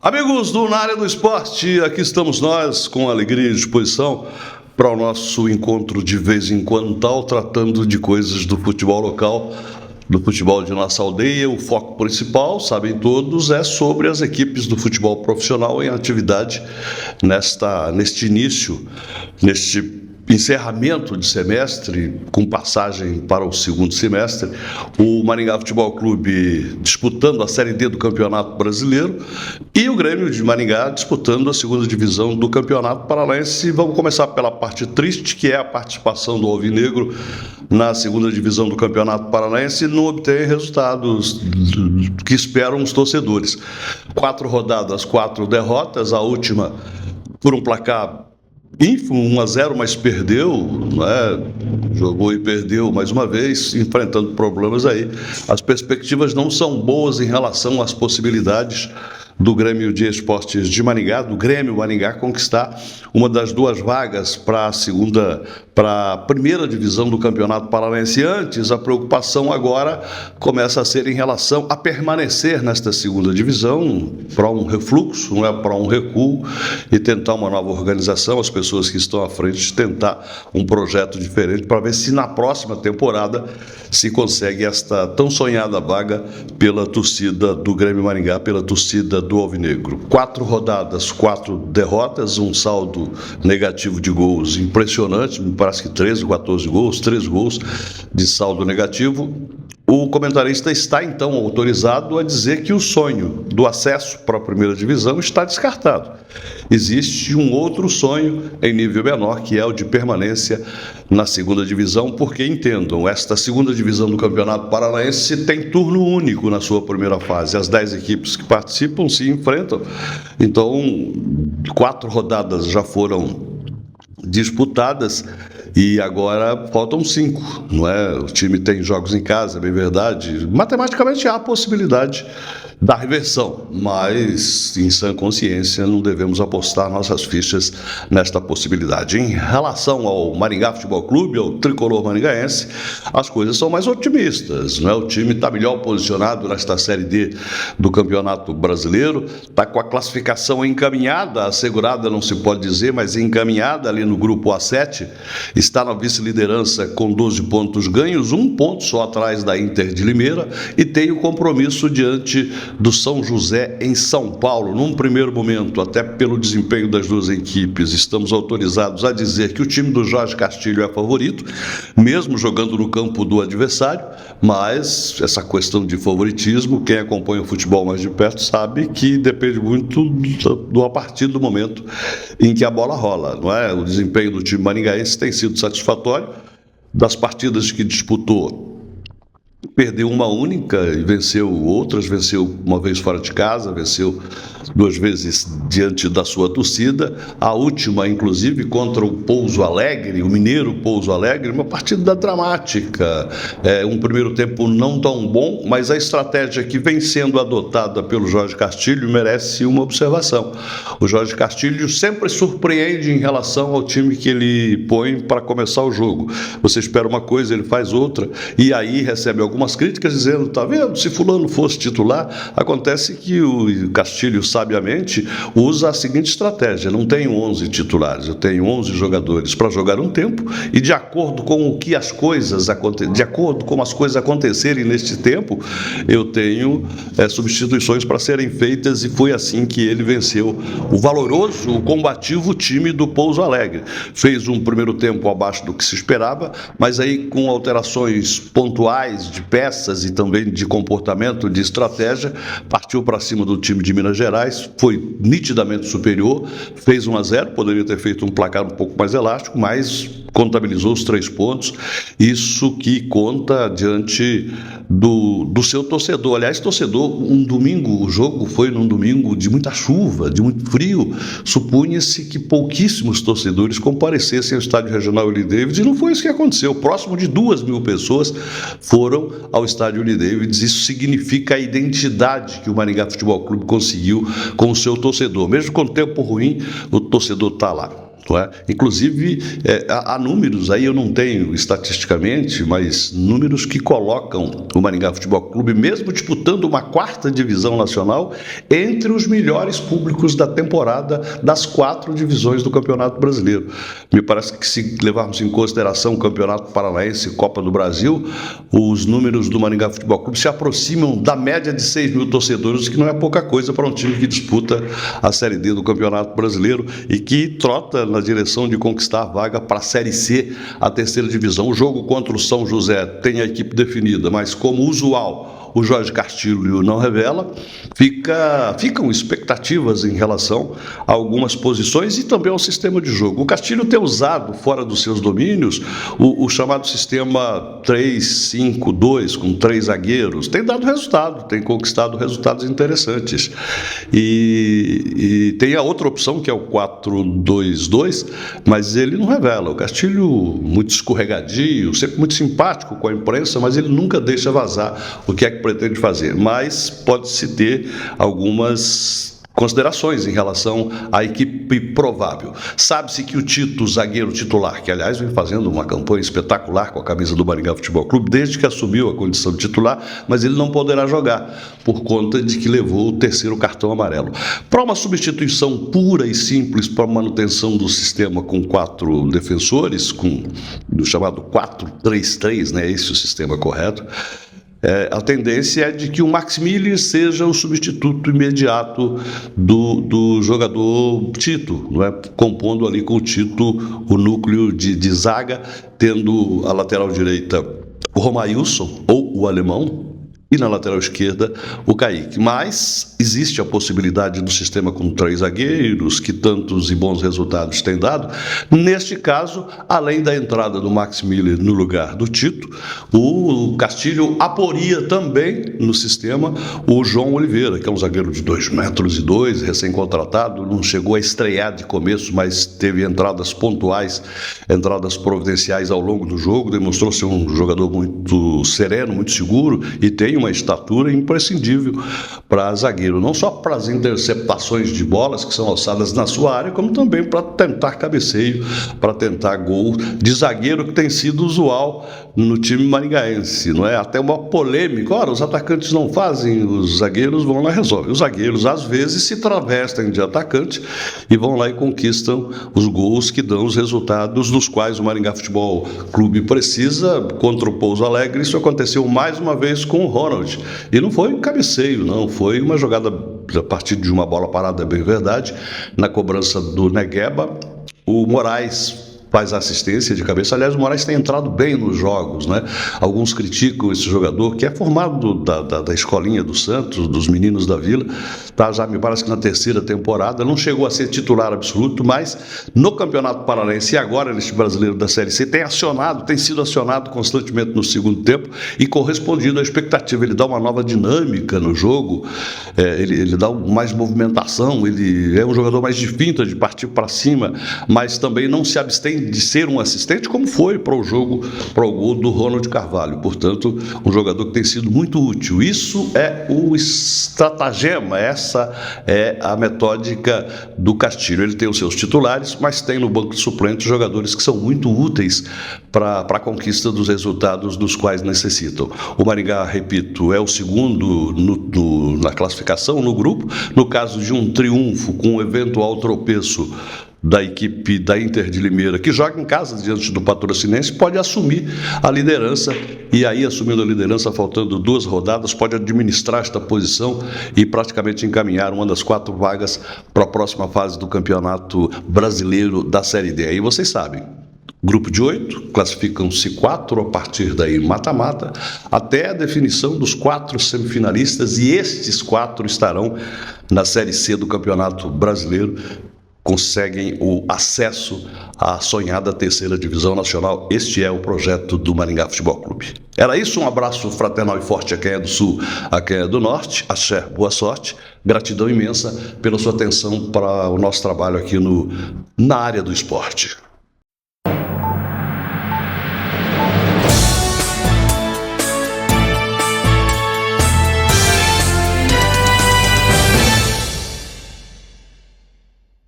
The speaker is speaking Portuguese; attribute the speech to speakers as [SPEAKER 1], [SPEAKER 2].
[SPEAKER 1] Amigos do Na Área do Esporte, aqui estamos nós com alegria e disposição para o nosso encontro de vez em quando tratando de coisas do futebol local, do futebol de nossa aldeia. O foco principal, sabem todos, é sobre as equipes do futebol profissional em atividade neste encerramento de semestre, com passagem para o segundo semestre. O Maringá Futebol Clube disputando a Série D do Campeonato Brasileiro e o Grêmio de Maringá disputando a segunda divisão do Campeonato Paranaense. Vamos começar pela parte triste, que é a participação do Alvinegro na segunda divisão do Campeonato Paranaense. Não obtém resultados que esperam os torcedores. 4 rodadas, 4 derrotas, a última por um placar ínfimo, 1-0, mas perdeu, jogou e perdeu mais uma vez, enfrentando problemas aí. As perspectivas não são boas em relação às possibilidades do Grêmio de Esportes de Maringá, do Grêmio Maringá, conquistar uma das 2 vagas para a primeira divisão do Campeonato Paranaense. Antes, a preocupação agora começa a ser em relação a permanecer nesta segunda divisão, para um refluxo, para um recuo, e tentar uma nova organização. As pessoas que estão à frente tentar um projeto diferente para ver se na próxima temporada se consegue esta tão sonhada vaga pela torcida do Grêmio Maringá, pela torcida do Alvinegro. 4 rodadas, 4 derrotas, um saldo negativo de gols impressionante, me parece que 13, 14 gols, 3 gols de saldo negativo. O comentarista está então autorizado a dizer que o sonho do acesso para a primeira divisão está descartado. Existe um outro sonho em nível menor, que é o de permanência na segunda divisão, porque entendam, esta segunda divisão do Campeonato Paranaense tem turno único na sua primeira fase. As 10 equipes que participam se enfrentam. Então, 4 rodadas já foram disputadas e agora faltam 5, O time tem jogos em casa, é bem verdade. Matematicamente há a possibilidade da reversão, mas em sã consciência não devemos apostar nossas fichas nesta possibilidade. Em relação ao Maringá Futebol Clube, ao tricolor maringaense, as coisas são mais otimistas, O time está melhor posicionado nesta Série D do Campeonato Brasileiro, está com a classificação encaminhada, assegurada não se pode dizer, mas encaminhada ali no grupo A7, está na vice-liderança com 12 pontos ganhos, 1 ponto só atrás da Inter de Limeira, e tem o compromisso diante do São José em São Paulo. Num primeiro momento, até pelo desempenho das 2 equipes, estamos autorizados a dizer que o time do Jorge Castilho é favorito, mesmo jogando no campo do adversário, mas essa questão de favoritismo, quem acompanha o futebol mais de perto sabe que depende muito a partir do momento em que a bola rola, O desempenho do time maringaense tem sido satisfatório. Das partidas que disputou, perdeu uma única e venceu outras, venceu uma vez fora de casa, venceu 2 vezes diante da sua torcida, a última inclusive contra o Pouso Alegre, o mineiro Pouso Alegre, uma partida dramática, um primeiro tempo não tão bom, mas a estratégia que vem sendo adotada pelo Jorge Castilho merece uma observação. O Jorge Castilho sempre surpreende em relação ao time que ele põe para começar o jogo. Você espera uma coisa, ele faz outra, e aí recebe algumas críticas dizendo, tá vendo, se fulano fosse titular. Acontece que o Castilho sabiamente usa a seguinte estratégia: não tenho 11 titulares, eu tenho 11 jogadores para jogar um tempo, e de acordo com as coisas acontecerem neste tempo, eu tenho substituições para serem feitas, e foi assim que ele venceu o valoroso, o combativo time do Pouso Alegre. Fez um primeiro tempo abaixo do que se esperava, mas aí com alterações pontuais de peças e também de comportamento, de estratégia, partiu para cima do time de Minas Gerais, foi nitidamente superior, fez 1-0, poderia ter feito um placar um pouco mais elástico, mas contabilizou os 3 pontos, isso que conta diante do seu torcedor. Aliás, torcedor, um domingo, o jogo foi num domingo de muita chuva, de muito frio, supunha-se que pouquíssimos torcedores comparecessem ao Estádio Regional Willie Davids, e não foi isso que aconteceu. Próximo de 2.000 pessoas foram ao Estádio Willie Davids. Isso significa a identidade que o Maringá Futebol Clube conseguiu com o seu torcedor. Mesmo com o tempo ruim, o torcedor está lá. não é? Inclusive, há números, aí eu não tenho estatisticamente, mas números que colocam o Maringá Futebol Clube, mesmo disputando uma 4ª divisão nacional, entre os melhores públicos da temporada das 4 divisões do Campeonato Brasileiro. Me parece que, se levarmos em consideração o Campeonato Paranaense e Copa do Brasil, os números do Maringá Futebol Clube se aproximam da média de 6 mil torcedores, que não é pouca coisa para um time que disputa a Série D do Campeonato Brasileiro e que trota na direção de conquistar a vaga para a Série C, a 3ª divisão. O jogo contra o São José tem a equipe definida, mas como usual, o Jorge Castilho não revela, ficam expectativas em relação a algumas posições e também ao sistema de jogo. O Castilho tem usado, fora dos seus domínios, o chamado sistema 3-5-2, com 3 zagueiros. Tem dado resultado, tem conquistado resultados interessantes. E tem a outra opção, que é o 4-2-2, mas ele não revela. O Castilho, muito escorregadio, sempre muito simpático com a imprensa, mas ele nunca deixa vazar o que é que pretende fazer. Mas pode-se ter algumas considerações em relação à equipe provável. Sabe-se que o Tito, zagueiro titular, que aliás vem fazendo uma campanha espetacular com a camisa do Maringá Futebol Clube desde que assumiu a condição de titular, mas ele não poderá jogar por conta de que levou o 3º cartão amarelo. Para uma substituição pura e simples para a manutenção do sistema com 4 defensores, com o chamado 4-3-3, né? Esse é o sistema correto. A tendência é de que o Max Miller seja o substituto imediato do jogador Tito, não é? Compondo ali com o Tito o núcleo de zaga, tendo a lateral direita o Romailson ou o alemão, e na lateral esquerda o Kaique. Mas existe a possibilidade do sistema com 3 zagueiros, que tantos e bons resultados tem dado. Neste caso, além da entrada do Max Miller no lugar do Tito, o Castilho aporia também no sistema o João Oliveira, que é um zagueiro de 2,2 metros, recém-contratado, não chegou a estrear de começo, mas teve entradas pontuais, entradas providenciais ao longo do jogo, demonstrou ser um jogador muito sereno, muito seguro e tem uma estatura imprescindível para zagueiro, não só para as interceptações de bolas que são alçadas na sua área, como também para tentar cabeceio, para tentar gol de zagueiro, que tem sido usual no time maringaense, não é? Até uma polêmica, ora, os atacantes não fazem, os zagueiros vão lá e resolvem. Os zagueiros às vezes se travestem de atacante e vão lá e conquistam os gols que dão os resultados dos quais o Maringá Futebol Clube precisa. Contra o Pouso Alegre, isso aconteceu mais uma vez com o Ronald. E não foi um cabeceio, não, foi uma jogada a partir de uma bola parada, é bem verdade, na cobrança do Negueba. O Moraes faz a assistência de cabeça. Aliás, o Moraes tem entrado bem nos jogos, né? Alguns criticam esse jogador, que é formado da escolinha do Santos, dos meninos da Vila, tá? Já me parece que na 3ª temporada, não chegou a ser titular absoluto, mas no Campeonato Paranaense e agora neste Brasileiro da Série C, tem sido acionado constantemente no segundo tempo e correspondido à expectativa. Ele dá uma nova dinâmica no jogo, ele dá mais movimentação, ele é um jogador mais de finta, de partir para cima, mas também não se abstém de ser um assistente, como foi para o gol do Ronald Carvalho. Portanto, um jogador que tem sido muito útil. Isso é o estratagema, essa é a metódica do Castilho. Ele tem os seus titulares, mas tem no banco de suplentes jogadores que são muito úteis para a conquista dos resultados dos quais necessitam. O Maringá, repito, é o segundo na classificação, no grupo. No caso de um triunfo com um eventual tropeço da equipe da Inter de Limeira, que joga em casa diante do Patrocinense, pode assumir a liderança, e aí, assumindo a liderança, faltando 2 rodadas, pode administrar esta posição e praticamente encaminhar uma das 4 vagas para a próxima fase do Campeonato Brasileiro da Série D. Aí vocês sabem, grupo de 8, classificam-se 4, a partir daí mata-mata, até a definição dos 4 semifinalistas, e estes 4 estarão na Série C do Campeonato Brasileiro, conseguem o acesso à sonhada 3ª Divisão Nacional. Este é o projeto do Maringá Futebol Clube. Era isso, um abraço fraternal e forte a quem é do Sul, a quem é do Norte. Axé, boa sorte, gratidão imensa pela sua atenção para o nosso trabalho aqui na área do esporte.